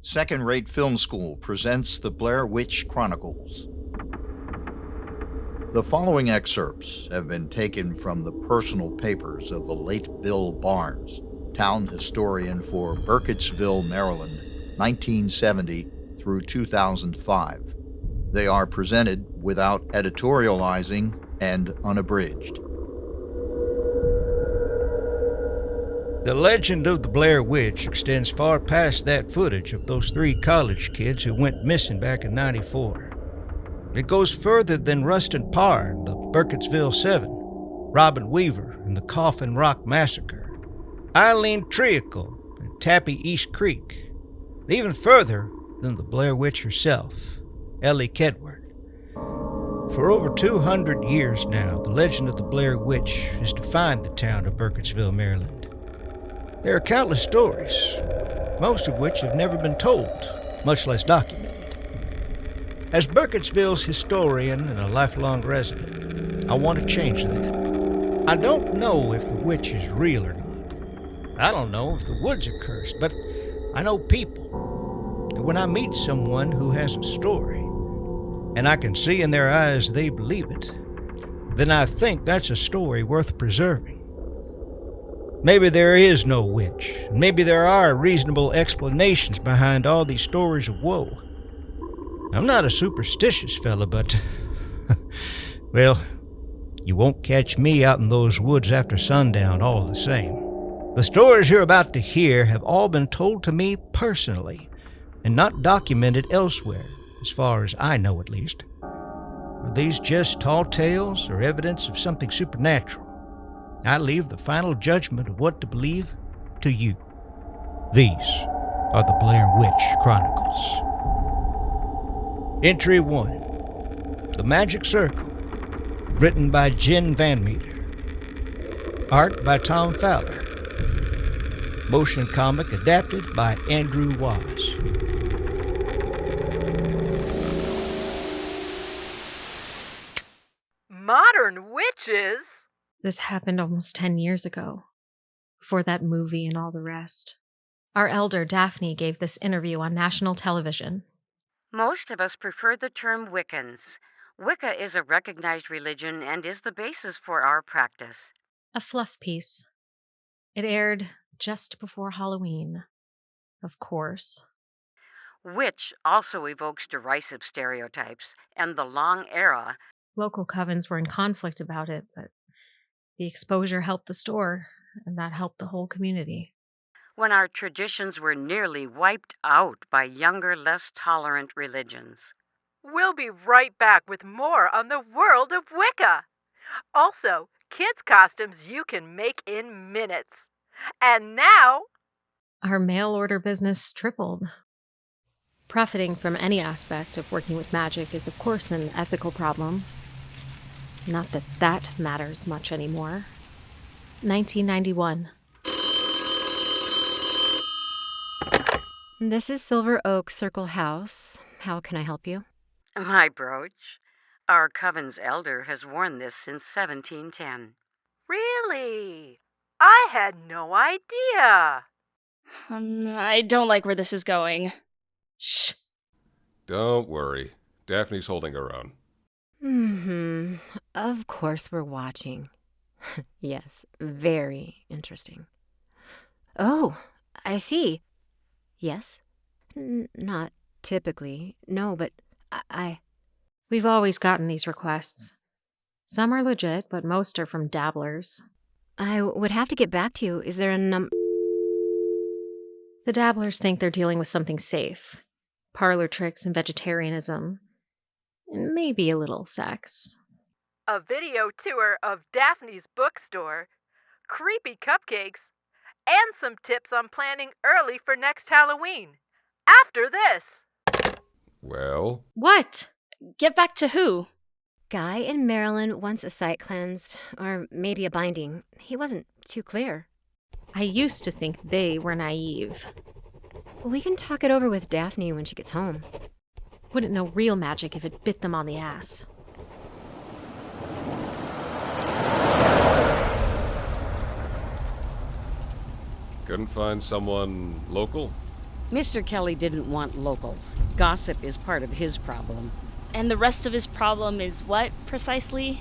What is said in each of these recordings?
Second Rate Film School presents the Blair Witch Chronicles. The following excerpts have been taken from the personal papers of the late Bill Barnes, town historian for Burkittsville, Maryland, 1970 through 2005. They are presented without editorializing and unabridged. The legend of the Blair Witch extends far past that footage of those 3 college kids who went missing back in '94. It goes further than Rustin Parr and the Burkittsville 7, Robin Weaver and the Coffin Rock Massacre, Eileen Treacle and Tappy East Creek, and even further than the Blair Witch herself, Ellie Kedward. For over 200 years now, the legend of the Blair Witch has defined the town of Burkittsville, Maryland. There are countless stories, most of which have never been told, much less documented. As Burkittsville's historian and a lifelong resident, I want to change that. I don't know if the witch is real or not. I don't know if the woods are cursed, but I know people. And when I meet someone who has a story, and I can see in their eyes they believe it, then I think that's a story worth preserving. Maybe there is no witch. Maybe there are reasonable explanations behind all these stories of woe. I'm not a superstitious fella, but, well, you won't catch me out in those woods after sundown all the same. The stories you're about to hear have all been told to me personally, and not documented elsewhere, as far as I know at least. Are these just tall tales or evidence of something supernatural? I leave the final judgment of what to believe to you. These are the Blair Witch Chronicles. Entry 1. The Magic Circle. Written by Jen Van Meter. Art by Tom Fowler. Motion comic adapted by Andrew Waz. Modern witches? This happened almost 10 years ago, before that movie and all the rest. Our elder, Daphne, gave this interview on national television. Most of us prefer the term Wiccans. Wicca is a recognized religion and is the basis for our practice. A fluff piece. It aired just before Halloween, of course. Witch also evokes derisive stereotypes, and the long era. Local covens were in conflict about it, but the exposure helped the store, and that helped the whole community. When our traditions were nearly wiped out by younger, less tolerant religions. We'll be right back with more on the world of Wicca. Also, kids' costumes you can make in minutes. And now, our mail order business tripled. Profiting from any aspect of working with magic is, of course, an ethical problem. Not that that matters much anymore. 1991. This is Silver Oak Circle House. How can I help you? My brooch. Our coven's elder has worn this since 1710. Really? I had no idea. I don't like where this is going. Shh. Don't worry. Daphne's holding her own. Of course we're watching. Yes, very interesting. Oh, I see. Yes? Not typically. No, but I... We've always gotten these requests. Some are legit, but most are from dabblers. I would have to get back to you. Is there a The dabblers think they're dealing with something safe. Parlor tricks and vegetarianism. And maybe a little sex. A video tour of Daphne's bookstore, creepy cupcakes, and some tips on planning early for next Halloween. After this. Well? What? Get back to who? Guy in Maryland wants a site cleansed, or maybe a binding. He wasn't too clear. I used to think they were naive. We can talk it over with Daphne when she gets home. Wouldn't know real magic if it bit them on the ass. Couldn't find someone local? Mr. Kelly didn't want locals. Gossip is part of his problem. And the rest of his problem is what, precisely?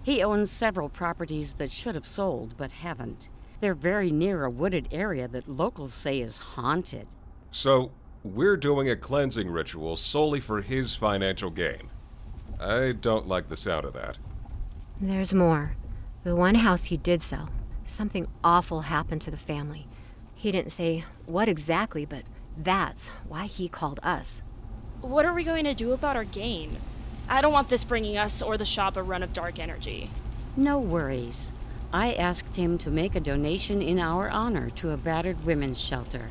He owns several properties that should have sold, but haven't. They're very near a wooded area that locals say is haunted. So, we're doing a cleansing ritual solely for his financial gain. I don't like the sound of that. There's more. The one house he did sell, something awful happened to the family. He didn't say what exactly, but that's why he called us. What are we going to do about our gain? I don't want this bringing us or the shop a run of dark energy. No worries. I asked him to make a donation in our honor to a battered women's shelter.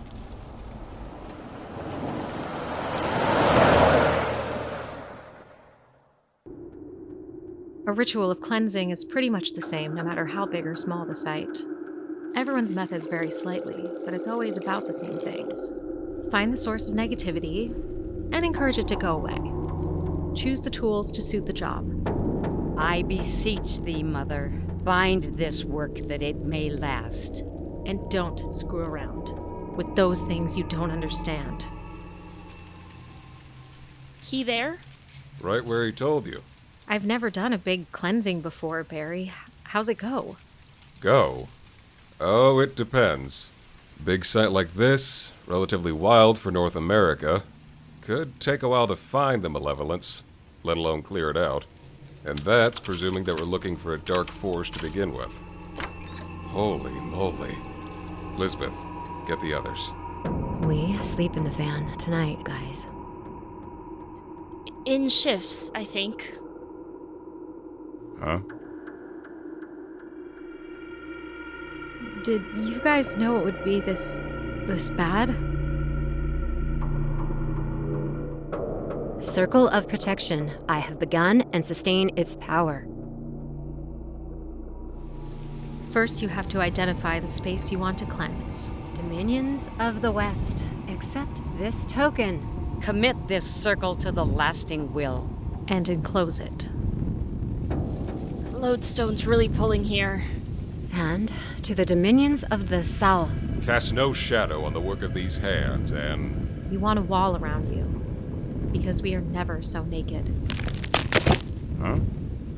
A ritual of cleansing is pretty much the same no matter how big or small the site. Everyone's methods vary slightly, but it's always about the same things. Find the source of negativity and encourage it to go away. Choose the tools to suit the job. I beseech thee, Mother, bind this work that it may last. And don't screw around with those things you don't understand. Key there? Right where he told you. I've never done a big cleansing before, Barry. How's it go? Go? Oh, it depends. Big site like this, relatively wild for North America, could take a while to find the malevolence, let alone clear it out. And that's presuming that we're looking for a dark force to begin with. Holy moly. Lisbeth, get the others. We sleep in the van tonight, guys. In shifts, I think. Huh? Did you guys know it would be this bad? Circle of protection. I have begun and sustain its power. First, you have to identify the space you want to cleanse. Dominions of the West. Accept this token. Commit this circle to the lasting will. And enclose it. Lodestone's really pulling here. And to the dominions of the South. Cast no shadow on the work of these hands, and... You want a wall around you, because we are never so naked. Huh?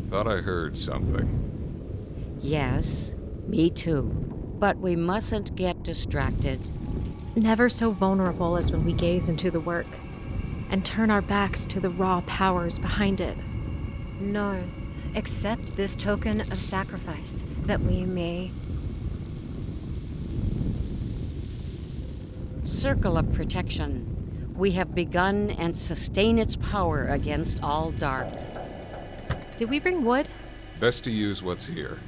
Thought I heard something. Yes, me too. But we mustn't get distracted. Never so vulnerable as when we gaze into the work, and turn our backs to the raw powers behind it. North, accept this token of sacrifice, that we may... Circle of protection. We have begun and sustain its power against all dark. Did we bring wood? Best to use what's here.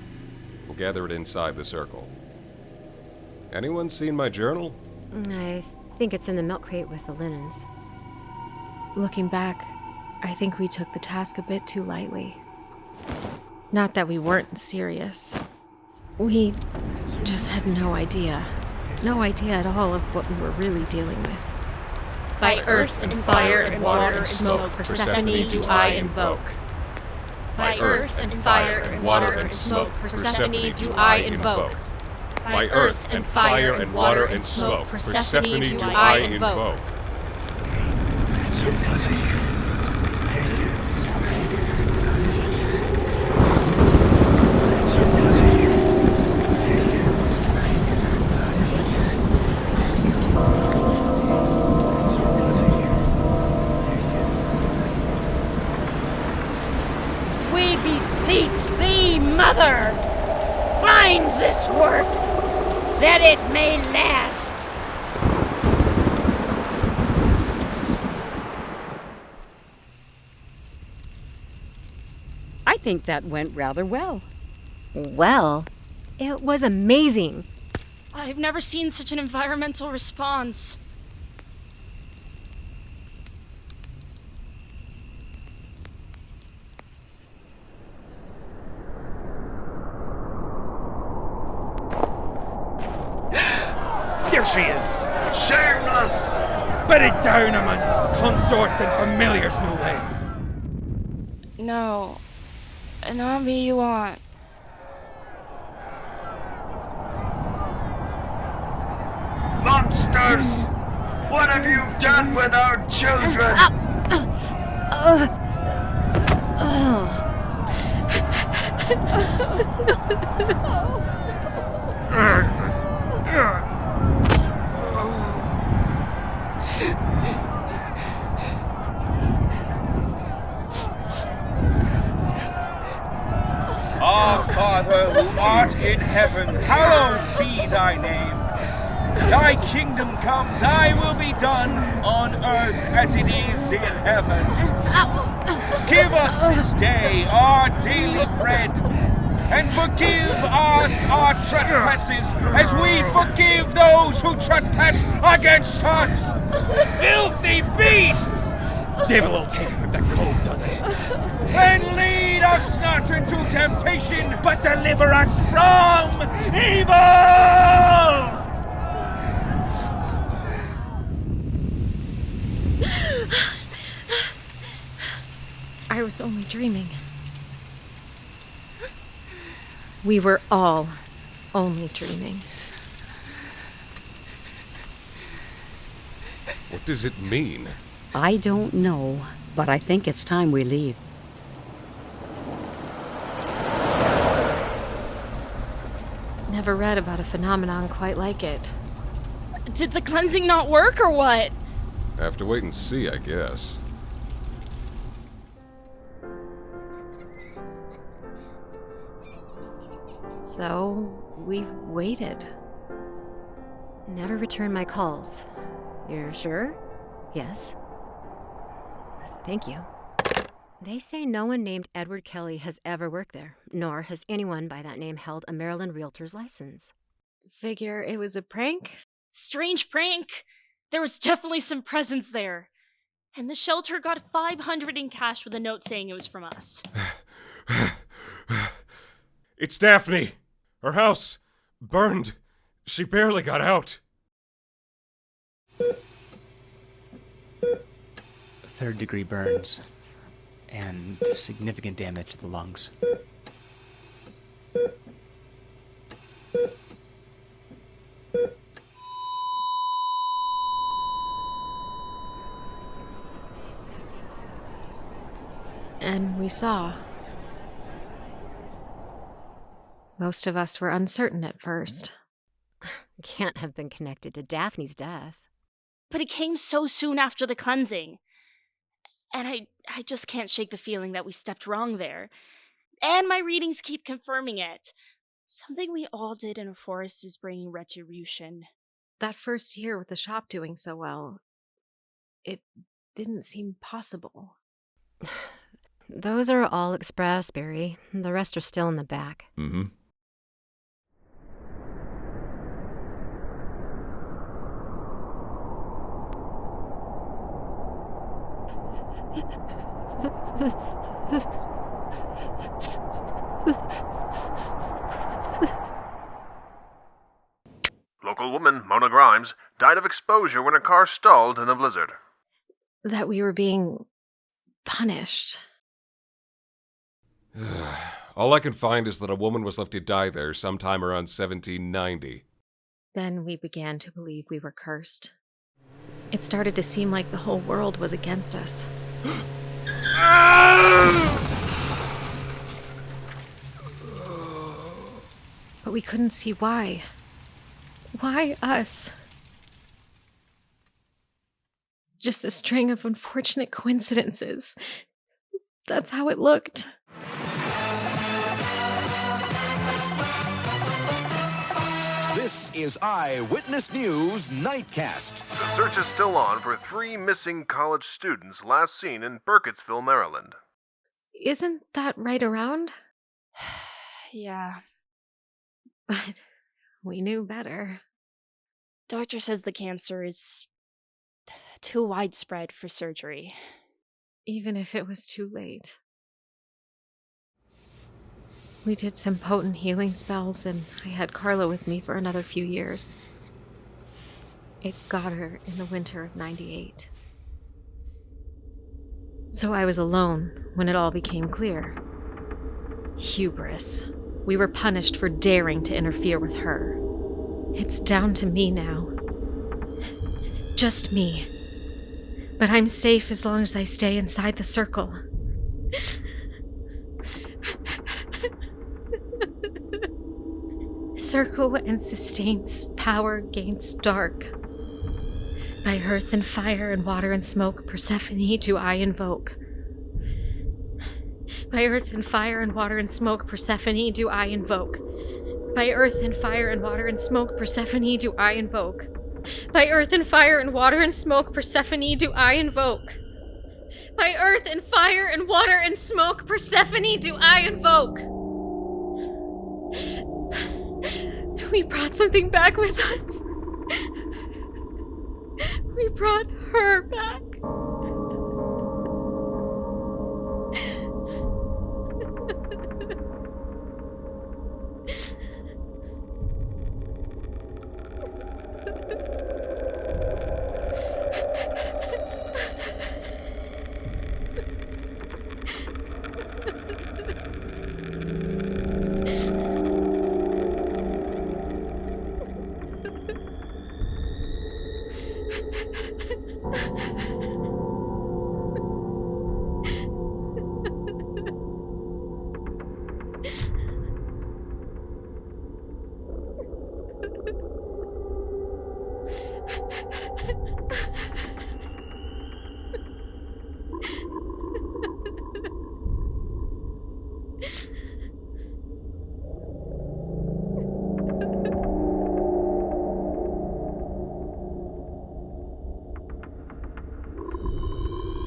We'll gather it inside the circle. Anyone seen my journal? I think it's in the milk crate with the linens. Looking back, I think we took the task a bit too lightly. Not that we weren't serious. We just had no idea. No idea at all of what we were really dealing with. By earth and fire and water and smoke, Persephone do I invoke. By earth and fire and water and smoke, Persephone do I invoke. By earth and fire and water and smoke, Persephone do I invoke. We beseech thee, Mother, bind this work, that it may last. I think that went rather well. Well, it was amazing. I've never seen such an environmental response. There she is! Shameless! Bedded down amongst consorts and familiars, no less. No. Not me you want. Monsters! What have you done with our children? Our Father who art in heaven, hallowed be thy name. Thy kingdom come, thy will be done on earth as it is in heaven. Give us this day our daily bread, and forgive us our trespasses as we forgive those who trespass against us. Filthy beasts! Devil will take him if that cold does it. And lead us not into temptation, but deliver us from evil! I was only dreaming. We were all only dreaming. What does it mean? I don't know, but I think it's time we leave. Never read about a phenomenon quite like it. Did the cleansing not work or what? Have to wait and see, I guess. So, we waited. Never return my calls. You're sure? Yes. Thank you. They say no one named Edward Kelly has ever worked there, nor has anyone by that name held a Maryland realtor's license. Figure it was a prank? Strange prank. There was definitely some presents there. And the shelter got $500 in cash with a note saying it was from us. It's Daphne! Her house burned. She barely got out. Third-degree burns and significant damage to the lungs. And we saw. Most of us were uncertain at first. Can't have been connected to Daphne's death. But it came so soon after the cleansing. And I just can't shake the feeling that we stepped wrong there. And my readings keep confirming it. Something we all did in a forest is bringing retribution. That first year with the shop doing so well, it didn't seem possible. Those are all express, Barry. The rest are still in the back. Mm-hmm. Local woman, Mona Grimes, died of exposure when her car stalled in a blizzard. That we were being punished. All I can find is that a woman was left to die there sometime around 1790. Then we began to believe we were cursed. It started to seem like the whole world was against us. But we couldn't see why. Why us? Just a string of unfortunate coincidences. That's how it looked. This is Eyewitness News Nightcast. The search is still on for 3 missing college students last seen in Burkittsville, Maryland. Isn't that right around? Yeah. But we knew better. Doctor says the cancer is too widespread for surgery. Even if it was too late. We did some potent healing spells, and I had Carla with me for another few years. It got her in the winter of '98. So I was alone when it all became clear. Hubris. We were punished for daring to interfere with her. It's down to me now. just me. But I'm safe as long as I stay inside the circle. Circle and sustains power against dark. By earth and fire and water and smoke, Persephone do I invoke. By earth and fire and water and smoke, Persephone do I invoke. By earth and fire and water and smoke, Persephone do I invoke. By earth and fire and water and smoke, Persephone do I invoke. By earth and fire and water and smoke, Persephone do I invoke. We brought something back with us. We brought her back.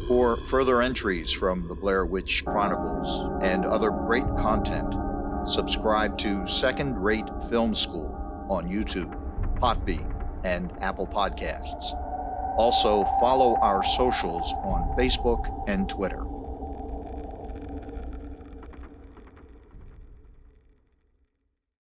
For further entries from the Blair Witch Chronicles and other great content, subscribe to Second Rate Film School on YouTube, Podbean, and Apple Podcasts. Also, follow our socials on Facebook and Twitter.